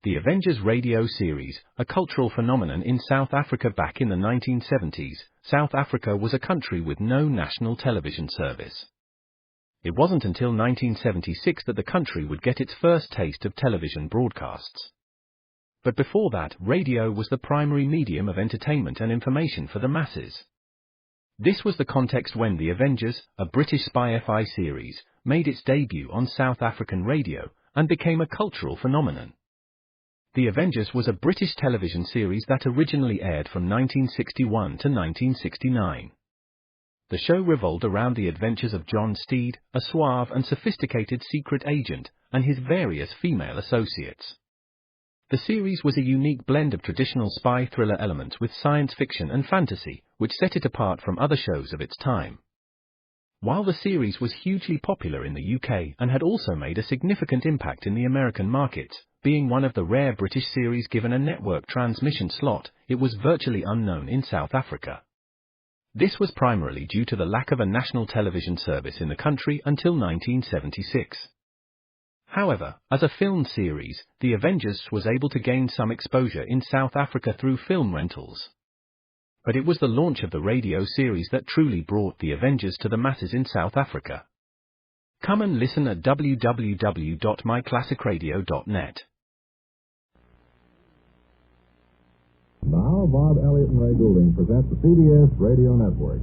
The Avengers radio series, a cultural phenomenon in South Africa back in the 1970s. South Africa was a country with no national television service. It wasn't until 1976 that the country would get its first taste of television broadcasts. But before that, radio was the primary medium of entertainment and information for the masses. This was the context when The Avengers, a British spy FI series, made its debut on South African radio and became a cultural phenomenon. The Avengers was a British television series that originally aired from 1961 to 1969. The show revolved around the adventures of John Steed, a suave and sophisticated secret agent, and his various female associates. The series was a unique blend of traditional spy thriller elements with science fiction and fantasy, which set it apart from other shows of its time. While the series was hugely popular in the UK and had also made a significant impact in the American markets, being one of the rare British series given a network transmission slot, it was virtually unknown in South Africa. This was primarily due to the lack of a national television service in the country until 1976. However, as a film series, The Avengers was able to gain some exposure in South Africa through film rentals. But it was the launch of the radio series that truly brought The Avengers to the masses in South Africa. Come and listen at www.myclassicradio.net. Now, Bob Elliott and Ray Goulding present the CBS Radio Network.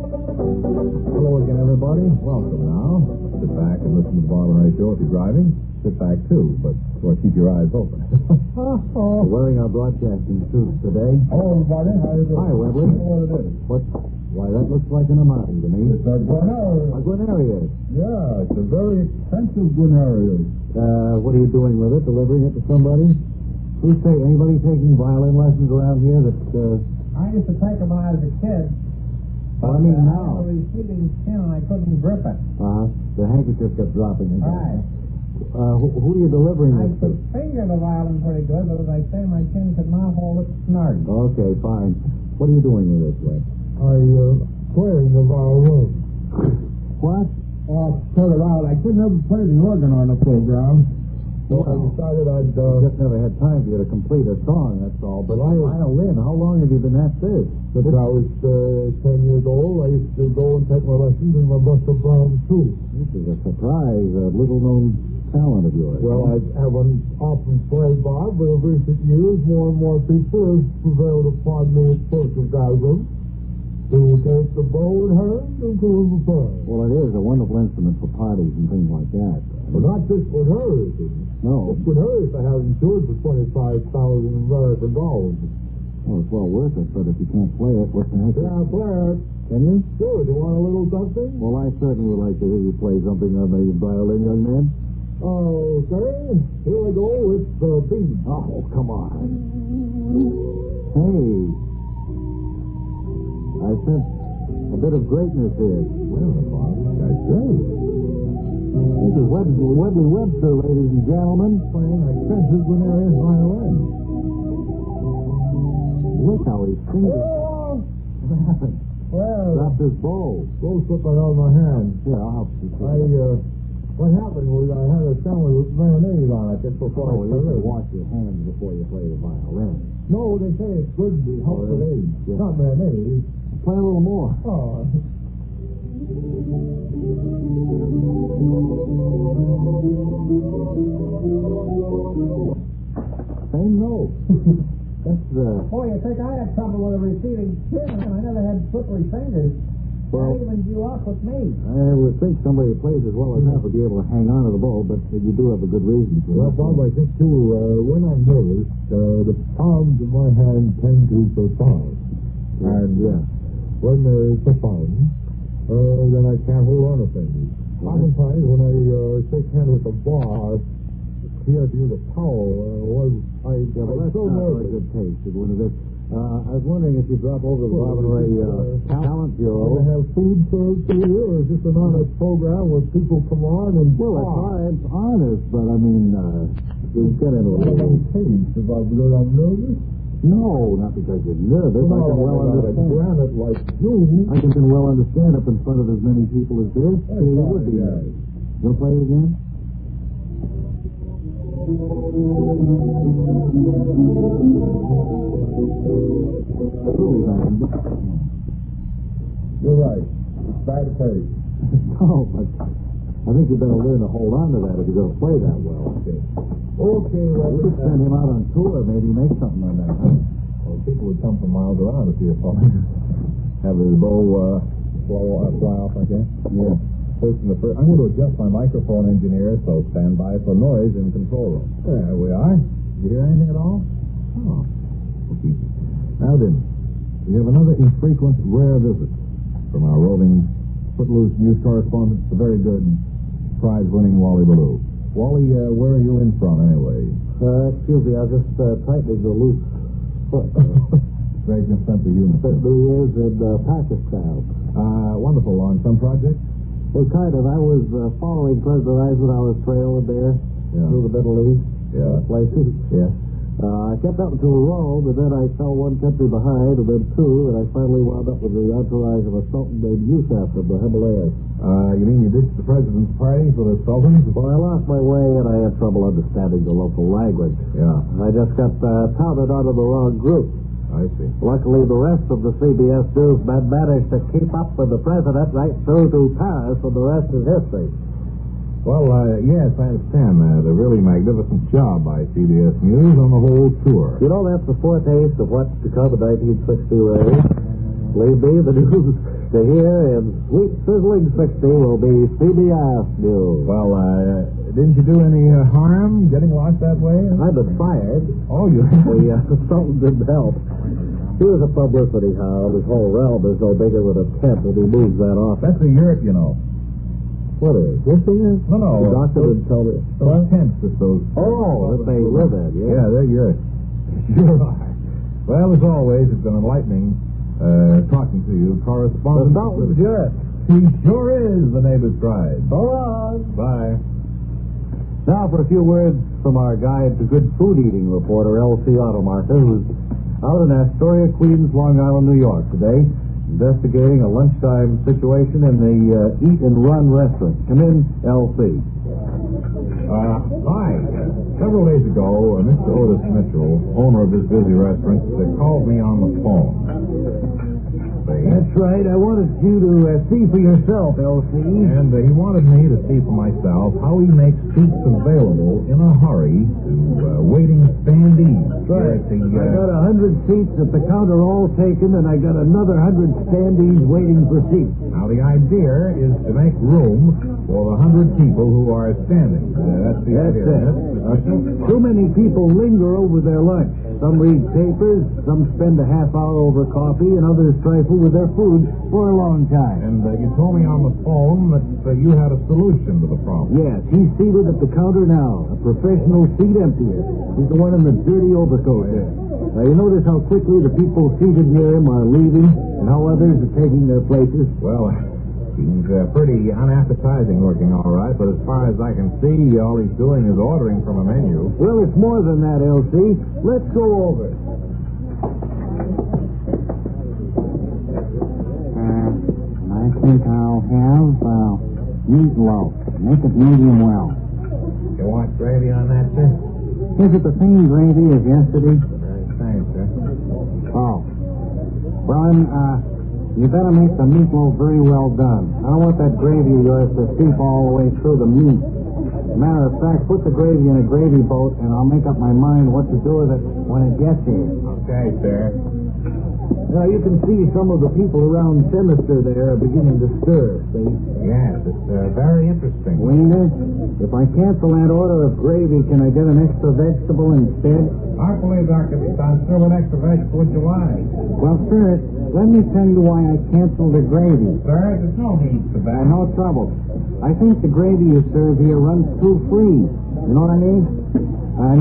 Hello again, everybody. Welcome now. Sit back and listen to the Bob and Ray Show if you're driving. Sit back, too, but keep your eyes open. We're wearing our broadcasting suits today. Hello, everybody. How you doing? Hi, Webley. Why, that looks like an Amati to me. It's a Guanarius. A Guanarius. Yeah, it's a very expensive Guanarius. What are you doing with it? Delivering it to somebody? Anybody taking violin lessons around here that, I used to take them when I was a kid. I mean I now. had a receding chin and I couldn't grip it. The handkerchief kept dropping again. Right. Who are you delivering I this to? could finger the violin pretty good, but as I say, my chin could not hold it snug. Okay, fine. What are you doing with this, Webb? Playing the violin. What? Cut it out. I couldn't ever play the organ on the program. So I decided I'd, just never had time for you to complete a song, that's all. But violin, how long have you been at this? Since I was 10 years old, I used to go and take my lessons in my Buster Brown too. This is a surprise, a little-known talent of yours. Well, I haven't often played, Bob, but in recent years, more and more people have prevailed upon me at social gatherings to take the bow in hand and to the fun. Well, it is a wonderful instrument for parties and things like that. But not just with her, is it? No. Just with her, I have insured for $25,000 American dollars. Oh, it's well worth it, but if you can't play it, what the heck? Yeah, I'll play it. Can you? Sure. Do you want a little something? Well, I certainly would like to hear you play something on the violin, young man. Okay. Here we go with the beat. Oh, come on. Hey. I sense a bit of greatness here. Well, Bob, that's great. This is Webley Webster, ladies and gentlemen, playing an expensive Guanarius violin. Look how his fingers... Oh! What happened? Well, Dropped his bow. go slip it out of my hand. Here, I'll help you. What happened was I had a sandwich with mayonnaise on it just before I you played should it. wash your hands before you play the violin. No, they say it's good to help with age. Yeah. Not mayonnaise. Play a little more. Oh. Same note. That's Boy, you think I had trouble with a receding chin, and I never had slippery fingers. Well, That even drew off with me. I would think somebody who plays as well as that would be able to hang on to the ball, but you do have a good reason for Well, it. Bob, I think, too, when I'm nervous, the palms of my hand tend to perform. And when they're performing, then I can't hold on to things. Oftentimes, when I shake hands with the bar, he had to use a towel. I'm that's so not nervous. very good taste. I was wondering if you drop over the Bob and Ray Talent Bureau. They have food served to you, or is this an honest program where people come on and... Well, it's honest, but I mean, we get into a little... taste if I'm nervous. No, not because you're nervous. I can well understand. Granite like you. I can well understand up in front of as many people as this. You would be nervous. You'll play it again? You're right. It's bad taste. No, but I think you better learn to hold on to that if you're going to play that well. Okay, well, we could send him out on tour, maybe make something on that. Well, people would come from miles around to see us play. Have his bow fly off like that? Yeah. I'm going to adjust my microphone engineer, so stand by for noise in control room. There we are. Did you hear anything at all? Oh. Okay. Now then, we have another infrequent, rare visit from our roving footloose news correspondent, the very good prize-winning Wally Ballou. Wally, where are you in from, anyway? Excuse me, I was just tightening the loose foot. Great sense of humor. Spent New Year's in Pakistan. Wonderful. On some project? Well, kind of. I was following President Eisenhower's trail there through the Middle East. Places. Yeah. I kept up until Rome, and then I fell one country behind, and then two, and I finally wound up with the entourage of a sultan named Yusuf of the Himalayas. You mean you ditched the president's party for the sultan? Well, I lost my way, and I had trouble understanding the local language. Yeah. I just got touted onto the wrong group. I see. Luckily, the rest of the CBS newsmen managed to keep up with the president right through to Paris, and the rest is history. Well, yes, I understand that. A really magnificent job by CBS News on the whole tour. You know, that's a foretaste of what's to come in 1960, Ray. Believe me, the news to hear in sweet, sizzling 60 will be CBS News. Well, didn't you do any harm getting lost that way? I've been fired. Oh, you... The sultan didn't help. He was a publicity hound. His whole realm is no bigger than a tent, and he moves that off. That's a yurt, you know. What is? This thing is? No. The doctor didn't tell me. Those tents that those... Oh, that they live in, yeah. Yeah, they're yours. Sure are. Well, as always, it's been enlightening talking to you. Correspondent... The sultan's yurt. He sure is, the neighbor's pride. So long. Bye. Now for a few words from our guide to good food eating reporter, L.C. Automarker, who's out in Astoria, Queens, Long Island, New York today, investigating a lunchtime situation in the Eat and Run restaurant. Come in, L.C. Hi. Several days ago, Mr. Otis Mitchell, owner of this busy restaurant, called me on the phone. That's right. I wanted you to see for yourself, L.C. And he wanted me to see for myself how he makes seats available in a hurry to waiting standees. Right. I got 100 seats at the counter all taken, and I got another 100 standees waiting for seats. Now, the idea is to make room for the 100 people who are standing. That's the idea. Too many people linger over their lunch. Some read papers, some spend a half hour over coffee, and others trifle with their food for a long time. And you told me on the phone that you had a solution to the problem. Yes, he's seated at the counter now, a professional seat emptier. He's the one in the dirty overcoat there. Now, you notice how quickly the people seated near him are leaving, and how others are taking their places? Well, he's pretty unappetizing looking, all right, but as far as I can see, all he's doing is ordering from a menu. Well, it's more than that, L.C. Let's go over. I think I'll have meatloaf. Make it medium well. You want gravy on that, sir? Is it the same gravy as yesterday? Thanks, sir. Oh. Well, then, you better make the meatloaf very well done. I don't want that gravy of yours to seep all the way through the meat. Matter of fact, put the gravy in a gravy boat, and I'll make up my mind what to do with it when it gets here. Okay, sir. Now, you can see some of the people around Sinister there are beginning to stir, see? Yes, it's very interesting. Winger, if I cancel that order of gravy, can I get an extra vegetable instead? Happily, Dr. Mistanster, what extra vegetable would you like? Well, sir, let me tell you why I canceled the gravy. Sir, there's no need for that. No trouble. I think the gravy you serve here runs too free. You know what I mean?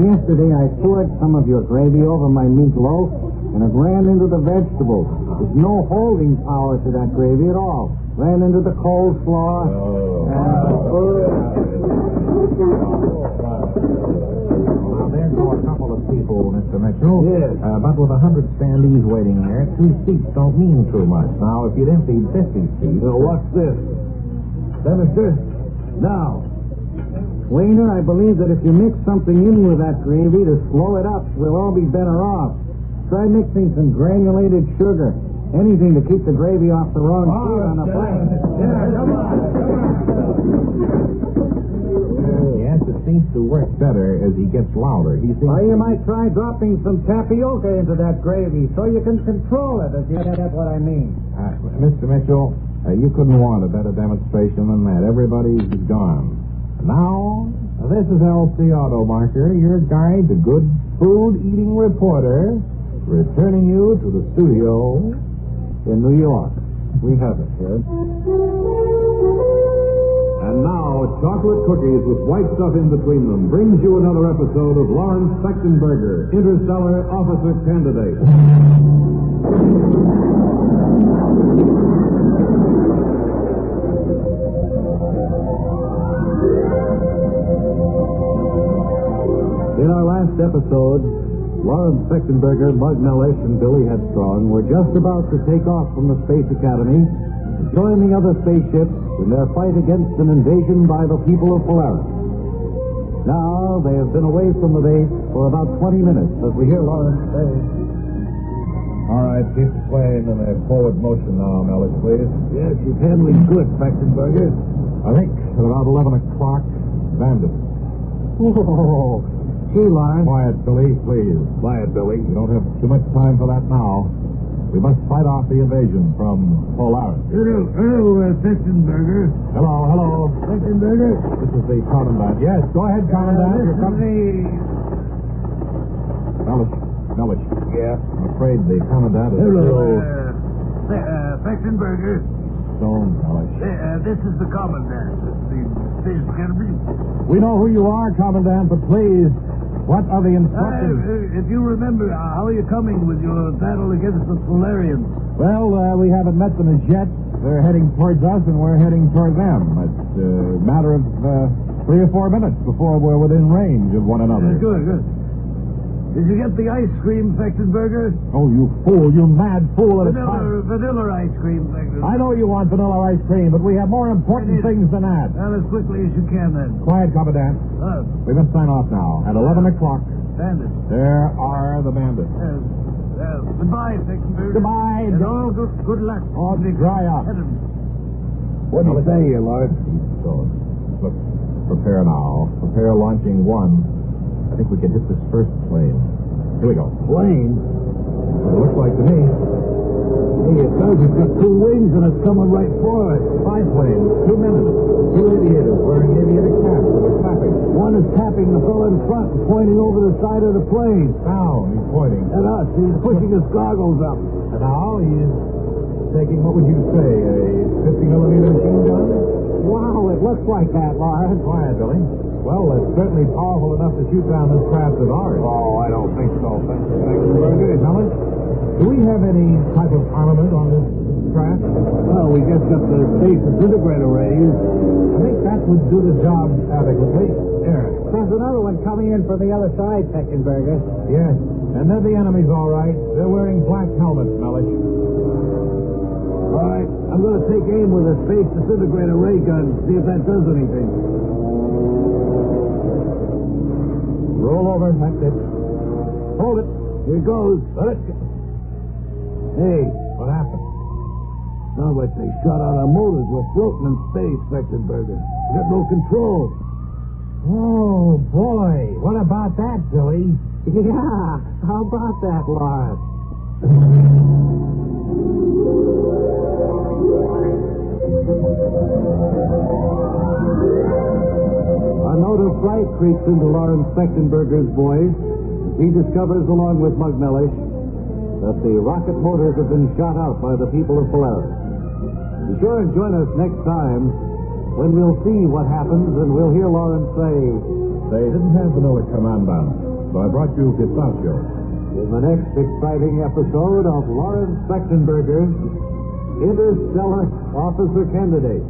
Yesterday I poured some of your gravy over my meatloaf, and it ran into the vegetables. There's no holding power to that gravy at all. Ran into the coleslaw, Now, there go a couple of people, Mr. Mitchell. Yes. But with 100 standees waiting there, 2 seats don't mean too much. Now, if you'd emptied 50 seats... So what's this? Senator? Now. Wainer, I believe that if you mix something in with that gravy to slow it up, we'll all be better off. Try mixing some granulated sugar. Anything to keep the gravy off the wrong foot on the plate. Yes, it seems to work better as he gets louder. Well, you might try dropping some tapioca into that gravy so you can control it, if you get what I mean. Mr. Mitchell, you couldn't want a better demonstration than that. Everybody's gone. Now, this is L.C. Automarker, your guide to good food-eating reporter, returning you to the studio in New York. We have it here. And now, chocolate cookies with white stuff in between them brings you another episode of Lawrence Fechtenberger, Interstellar Officer Candidate. In our last episode, Lawrence Fechtenberger, Mug Mellish, and Billy Headstrong were just about to take off from the Space Academy and join the other spaceships in their fight against an invasion by the people of Polaris. Now, they have been away from the base for about 20 minutes as we hear Lawrence say... All right, keep the plane in a forward motion now, Mellish, please. Yes, he's handling good, Fechtenberger. I think at about 11 o'clock, bandit. Whoa! Gee, Lawrence. Quiet, Billy, please. Quiet, Billy. We don't have too much time for that now. We must fight off the invasion from Polaris. Hello, Fechtenberger. Hello. Fechtenberger? This is the Commandant. Yes, go ahead, Commandant. You're coming. Mellish. Yeah? I'm afraid the Commandant is Fechtenberger. Stone, Mellish. This is the Commandant. The Space Academy. We know who you are, Commandant, but please, what are the instructions? If you remember, how are you coming with your battle against the Polarians? Well, we haven't met them as yet. They're heading towards us, and we're heading toward them. It's a matter of 3 or 4 minutes before we're within range of one another. Good. Did you get the ice cream, Fechtenberger? Oh, you fool, you mad fool. Vanilla ice cream, Fechtenberger. I know you want vanilla ice cream, but we have more important things than that. Well, as quickly as you can, then. Quiet, Commandant. We must sign off now. At 11 o'clock. Bandits. There are the bandits. Goodbye, Fechtenberger. Goodbye. And all good luck. Oh, dry up. What do you say, Lord? Look, prepare now. Prepare launching one. I think we can hit this first plane. Here we go. Plane? It looks like to me. Hey, it does. It's got 2 wings and it's coming right for us. 5 planes, 2 men in it. 2 aviators wearing aviator caps that are clapping. One is tapping the fellow in front and pointing over the side of the plane. Down, he's pointing. At us. He's pushing his goggles up. And now he's taking, what would you say, a 50-millimeter machine gun? Wow, it looks like that, Lawrence. Quiet, Billy. Well, it's certainly powerful enough to shoot down this craft of ours. Oh, I don't think so, Fechtenberger. Mellish, do we have any type of armament on this craft? Well, we just got the space disintegrator rays. I think that would do the job adequately. There. There's another one coming in from the other side, Fechtenberger. Yes, and they're the enemies, all right. They're wearing black helmets, Mellish. All right, I'm going to take aim with a space disintegrator ray gun, see if that does anything. Roll over, that's it. Hold it. Here goes. Let it go. Hey. What happened? Sounds like they shot out our motors. We're floating in space, Fechtenberger. We got no control. Oh, boy. What about that, Billy? Yeah, how about that, Lawrence? A note of fright creeps into Lawrence Fechtenberger's voice as he discovers, along with Mug Mellish, that the rocket motors have been shot out by the people of Polaris. Be sure and join us next time when we'll see what happens and we'll hear Lawrence say, They didn't have vanilla Commandant, so I brought you pistachios. in the next exciting episode of Lawrence Fechtenberger's Interstellar Officer Candidate.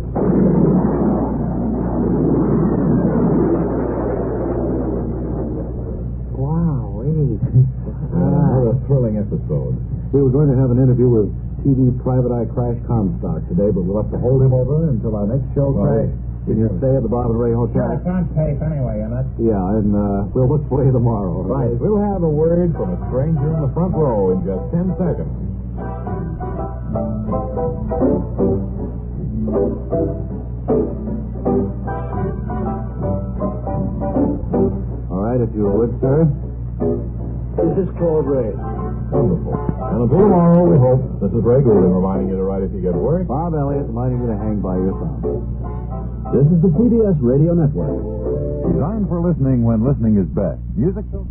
Wow, Another thrilling episode. We were going to have an interview with TV Private Eye Crash Comstock today, but we'll have to hold him over until our next show. Right. Can you stay at the Bob and Ray Hotel? Sure, it's on tape anyway, isn't it? Yeah, and we'll look for you tomorrow. Right. We'll have a word from a stranger in the front row in just 10 seconds. All right, if you would, sir. This is Claude Ray. Wonderful. And until tomorrow, we hope. This is Ray Goulding reminding you to write if you get work. Bob Elliott reminding you to hang by your thumb. This is the CBS Radio Network. Designed for listening when listening is best. Music so